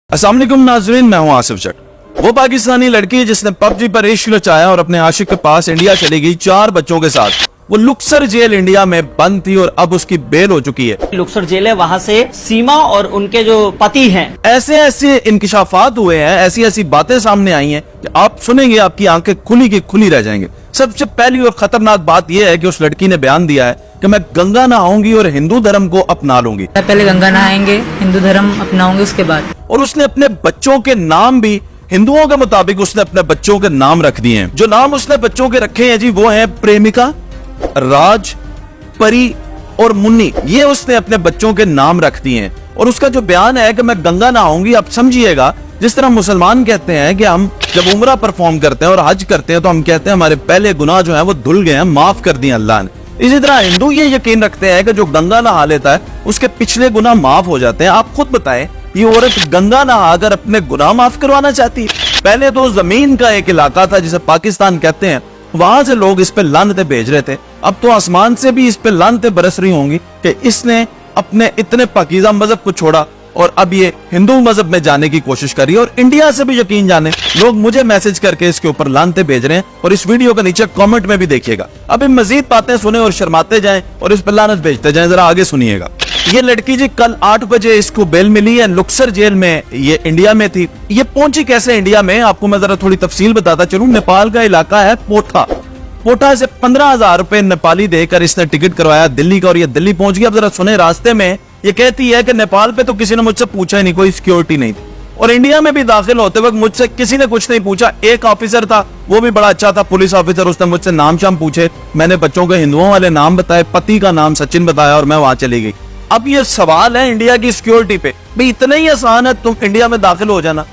अस्सलाम वालेकुम नाज़रीन, मैं हूं आसिफ जट। वो पाकिस्तानी लड़की जिसने पबजी पर इश्क रचाया और अपने आशिक के पास इंडिया चली गई 4 बच्चों के साथ। वो लुक्सर जेल इंडिया में बंद थी और अब उसकी बेल हो चुकी है। लुक्सर जेल है, वहाँ से सीमा और उनके जो पति हैं, ऐसे ऐसे इंकिशाफात हुए हैं, ऐसी ऐसी बातें सामने आई हैं कि आप सुनेंगे आपकी आंखें खुली की खुली रह जाएंगे। सबसे पहली और खतरनाक बात यह है कि उस लड़की ने बयान दिया है कि मैं गंगा नहाऊंगी और हिंदू धर्म को अपना लूंगी। पहले गंगा नहाएंगे, हिंदू धर्म अपनाऊंगे उसके बाद। और उसने अपने बच्चों के नाम भी हिंदुओं के मुताबिक उसने अपने बच्चों के नाम रख दिए हैं। जो नाम उसने बच्चों के रखे हैं जी वो है प्रेमिका, राज, परी और मुन्नी। ये उसने अपने बच्चों के नाम रख दिए हैं। और उसका जो बयान है कि मैं गंगा नहाऊंगी, आप समझिएगा जिस तरह मुसलमान कहते हैं कि हम जब उम्रा परफॉर्म करते हैं और हज करते हैं तो हम कहते हैं हमारे पहले गुनाह जो है वो धुल गए हैं, माफ कर दिए अल्लाह ने। इसी तरह हिंदू ये यकीन रखते हैं कि जो गंगा नहा लेता है उसके पिछले गुनाह माफ हो जाते हैं। आप खुद बताएं, ये औरत गंगा नहाकर अपने गुनाह माफ करवाना चाहती है? पहले तो जमीन का एक इलाका था जिसे पाकिस्तान कहते हैं, वहां से लोग इस पे लानतें भेज रहे थे। अब तो आसमान से भी इस पे लानतें बरस रही होंगी कि इसने अपने इतने पाकीज़ा मजहब को छोड़ा और अब ये हिंदू मजहब में जाने की कोशिश कर रही है। और इंडिया से भी यकीन जाने लोग मुझे मैसेज करके इसके ऊपर लानते भेज रहे हैं और इस वीडियो के नीचे कमेंट में भी देखिएगा। अब इन मजीद बातें सुने और शर्माते जाएं और इस पर लानत भेजते जाएं। जरा आगे सुनिएगा। ये लड़की जी कल 8 बजे इसको बेल मिली है। लुक्सर जेल में ये इंडिया में थी। ये पहुंची कैसे इंडिया में, आपको मैं जरा थोड़ी तफसील बताता चलूं। नेपाल का इलाका है पोठा। पोठा से 15,000 रुपए नेपाली देकर इसने टिकट करवाया दिल्ली का और ये दिल्ली पहुंच गया। अब जरा सुने, रास्ते में ये कहती है कि नेपाल पे तो किसी ने मुझसे पूछा ही नहीं, कोई सिक्योरिटी नहीं थी। और इंडिया में भी दाखिल होते वक्त मुझसे किसी ने कुछ नहीं पूछा। एक ऑफिसर था, वो भी बड़ा अच्छा था, पुलिस ऑफिसर, उसने मुझसे नाम शाम पूछे, मैंने बच्चों के हिंदुओं वाले नाम बताए, पति का नाम सचिन बताया और मैं वहां चली गई। अब ये सवाल है इंडिया की सिक्योरिटी पे, भाई इतना ही आसान है तुम इंडिया में दाखिल हो जाना।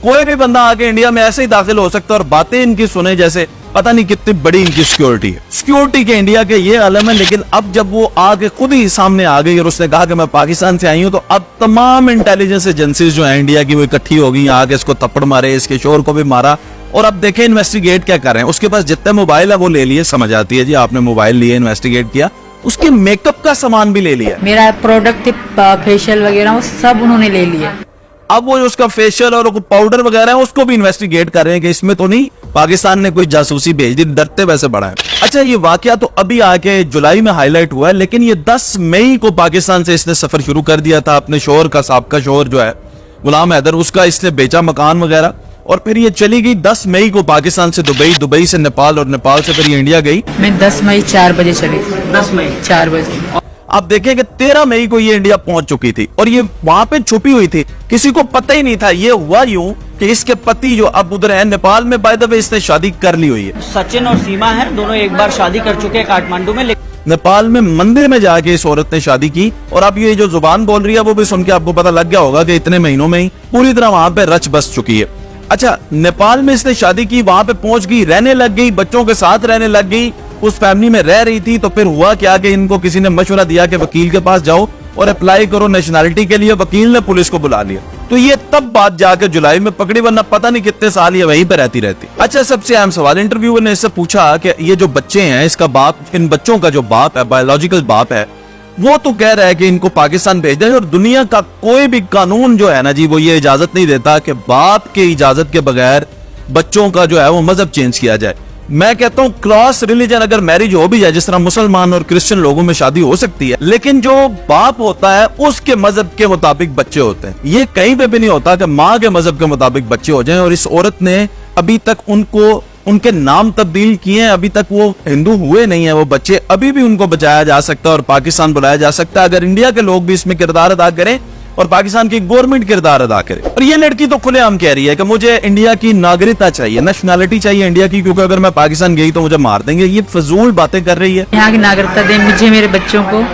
कोई भी बंदा आके इंडिया में ऐसे ही दाखिल हो सकता है। और बातें इनकी सुने जैसे पता नहीं कितनी बड़ी इनकी सिक्योरिटी है। सिक्योरिटी के इंडिया के ये आलम है। लेकिन अब जब वो आगे खुद ही सामने आ गई और उसने कहा कि मैं पाकिस्तान से आई हूं, तो अब तमाम इंटेलिजेंस एजेंसीज जो है इंडिया की वो इकट्ठी हो गई, आगे इसको थप्पड़ मारे, इसके शोर को भी मारा। और अब देखें इन्वेस्टिगेट क्या कर रहे हैं। उसके पास जितने मोबाइल है वो ले लिए, समझ आती है जी, आपने मोबाइल लिए, इन्वेस्टिगेट किया, उसके मेकअप का सामान भी ले लिया। मेरा प्रोडक्ट फेशियल वगैरह वो सब उन्होंने ले लिया। अब वो उसका फेशियल और पाउडर वगैरह है उसको भी इन्वेस्टिगेट कर रहे हैं कि इसमें तो नहीं पाकिस्तान ने कोई जासूसी भेज दी, डरते वैसे बड़ा है। अच्छा, ये वाकया तो अभी आके जुलाई में हाईलाइट हुआ है, लेकिन ये 10 मई को पाकिस्तान से इसने सफर शुरू कर दिया था। अपने शोहर का, साहब शोहर जो है गुलाम हैदर, उसका इसने बेचा मकान वगैरह। और फिर ये चली गई 10 मई को पाकिस्तान से दुबई, दुबई से नेपाल और नेपाल से फिर ये इंडिया गई। मैं 10 मई 4 बजे चली थी। 10 मई 4 बजे। आप देखें कि 13 मई को ये इंडिया पहुंच चुकी थी और ये वहां पे छुपी हुई थी, किसी को पता ही नहीं था। ये हुआ यूं कि इसके पति जो अब उधर है नेपाल में, बाय द वे इसने शादी कर ली हुई है। सचिन और सीमा है, दोनों एक बार शादी कर चुके हैं काठमांडू में। नेपाल में मंदिर में जाके इस औरत ने शादी की। और अब ये जो जुबान बोल रही है वो भी सुन के आपको पता लग गया होगा कि इतने महीनों में ही पूरी तरह वहां पे रच बस चुकी है। अच्छा, नेपाल में इसने शादी की, वहां पे पहुंच गई, रहने लग गई, बच्चों के साथ रहने लग गई, उस फैमिली में रह रही थी। तो फिर हुआ क्या कि इनको किसी ने मशवरा दिया कि वकील के पास जाओ और अप्लाई करो नेशनैलिटी के लिए। वकील ने पुलिस को बुला लिया। तो ये तब बात जाकर जुलाई में पकड़ी, वरना पता नहीं कितने साल ये वहीं पे रहती रहती। अच्छा, सबसे अहम सवाल, इंटरव्यूअर ने इससे पूछा कि ये जो बच्चे हैं, इसका बाप, इन बच्चों का जो बाप है, बायोलॉजिकल बाप है, वो तो कह रहा है कि इनको पाकिस्तान भेज दें। और दुनिया का कोई भी कानून जो है ना जी, वो ये इजाजत नहीं देता कि बाप के इजाजत के बगैर बच्चों का जो है वो मजहब चेंज किया जाए। मैं कहता हूँ क्रॉस रिलीजन अगर मैरिज हो भी जाए, जिस तरह मुसलमान और क्रिश्चियन लोगों में शादी हो सकती है, लेकिन जो बाप होता है उसके मजहब के मुताबिक बच्चे होते हैं। ये कहीं पे भी नहीं होता कि माँ के मजहब के मुताबिक बच्चे हो जाएं। और इस औरत ने अभी तक उनको उनके नाम तब्दील किए हैं, अभी तक वो हिंदू हुए नहीं है वो बच्चे। अभी भी उनको बचाया जा सकता है और पाकिस्तान बुलाया जा सकता है अगर इंडिया के लोग भी इसमें किरदार अदा करें और पाकिस्तान की गवर्नमेंट किरदार अदा करे। और ये लड़की तो खुलेआम कह रही है कि मुझे इंडिया की नागरिकता चाहिए, नेशनैलिटी चाहिए इंडिया की, क्योंकि अगर मैं पाकिस्तान गई तो मुझे मार देंगे। ये फजूल बातें कर रही है। यहाँ की नागरिकता दे मुझे, मेरे बच्चों को,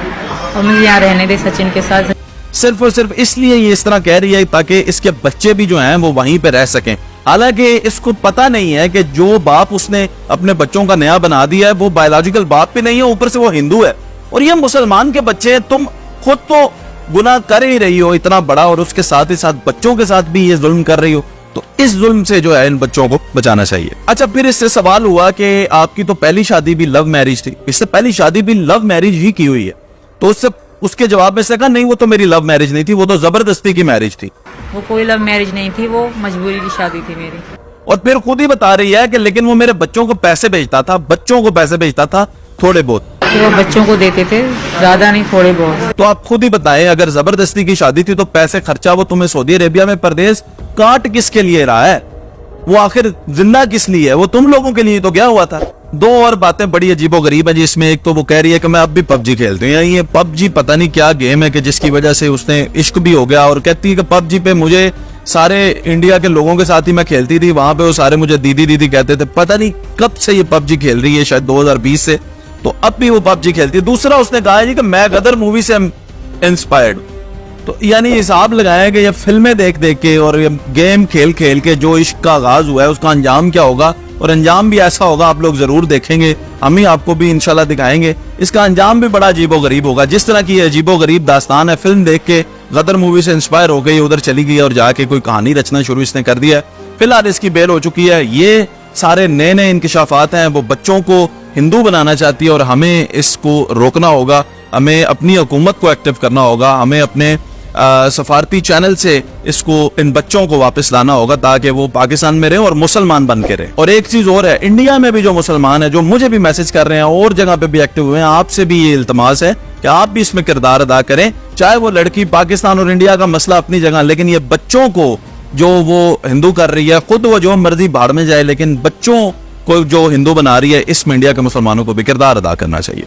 और मुझे यहाँ रहने दे सचिन के साथ। सिर्फ और सिर्फ इसलिए ये इस तरह कह रही है ताकि इसके बच्चे भी जो हैं वो वहीं पे रह सकें। हालांकि इसको पता नहीं है कि जो बाप उसने अपने बच्चों का नया बना दिया है वो बायोलॉजिकल बाप भी नहीं है, ऊपर से वो हिंदू है। और ये मुसलमान के बच्चे, तुम खुद तो गुनाह कर ही रही हो इतना बड़ा और उसके साथ ही साथ बच्चों के साथ भी ये जुल्म कर रही हो, तो इस जुल्म से जो है इन बच्चों को बचाना चाहिए। अच्छा, फिर इससे सवाल हुआ कि आपकी तो पहली शादी भी लव मैरिज थी, इससे पहली शादी भी लव मैरिज ही की हुई है, तो उससे उसके जवाब में से कहा नहीं वो तो मेरी लव मैरिज नहीं थी, वो तो जबरदस्ती की मैरिज थी। वो कोई लव मैरिज नहीं थी, वो मजबूरी की शादी थी मेरी। और फिर खुद ही बता रही है कि लेकिन वो मेरे बच्चों को पैसे भेजता था, बच्चों को पैसे भेजता था थोड़े बहुत। तो वो बच्चों को देते थे, ज्यादा नहीं, थोड़े बहुत। तो आप खुद ही बताएं, अगर जबरदस्ती की शादी थी तो पैसे खर्चा वो तुम्हें सऊदी अरेबिया में परदेश काट किसके लिए रहा है? वो आखिर जिंदा किस लिए है? वो तुम लोगों के लिए तो गया हुआ था। दो और बातें बड़ी अजीबो गरीब है जिसमें एक तो वो कह रही है कि मैं अब भी पबजी खेलती हूँ। ये पबजी पता नहीं क्या गेम है कि जिसकी वजह से उसने इश्क भी हो गया, और कहती है कि पबजी पे मुझे सारे इंडिया के लोगों के साथ ही मैं खेलती थी, वहां पे वो सारे मुझे दीदी दीदी कहते थे। पता नहीं कब से ये पबजी खेल रही है, शायद 2020 से, तो अब भी वो पबजी खेलती है। दूसरा उसने कहा है जी कि मैं गदर मूवी से इंस्पायर्ड, तो यानी हिसाब लगाया कि ये फिल्में देख देख के और ये गेम खेल खेल के जो इश्क का आगाज हुआ है उसका अंजाम क्या होगा, और अंजाम भी ऐसा होगा, आप लोग जरूर देखेंगे, हम ही आपको भी इंशाल्लाह दिखाएंगे। इसका अंजाम भी बड़ा अजीबो गरीब होगा। जिस तरह की ये अजीबो गरीब दास्तान है, फिल्म देख के गदर मूवी से इंस्पायर हो गई, उधर चली गई और जाके कोई कहानी रचना शुरू इसने कर दिया है। फिलहाल इसकी बेल हो चुकी है। ये सारे नए नए इंकशाफात हैं, वो बच्चों को हिंदू बनाना चाहती है और हमें इसको रोकना होगा। हमें अपनी हुकूमत को एक्टिव करना होगा, हमें अपने सफारती चैनल से इसको, इन बच्चों को वापस लाना होगा ताकि वो पाकिस्तान में रहे और मुसलमान बन के रहे। और एक चीज और है, इंडिया में भी जो मुसलमान है, जो मुझे भी मैसेज कर रहे हैं और जगह पे भी एक्टिव हुए हैं, आपसे भी ये इल्तमास है कि आप भी इसमें किरदार अदा करें। चाहे वो लड़की, पाकिस्तान और इंडिया का मसला अपनी जगह, लेकिन ये बच्चों को जो वो हिंदू कर रही है, खुद वो जो मर्जी भाड़ में जाए, लेकिन बच्चों को जो हिंदू बना रही है, इसमें इंडिया के मुसलमानों को भी किरदार अदा करना चाहिए।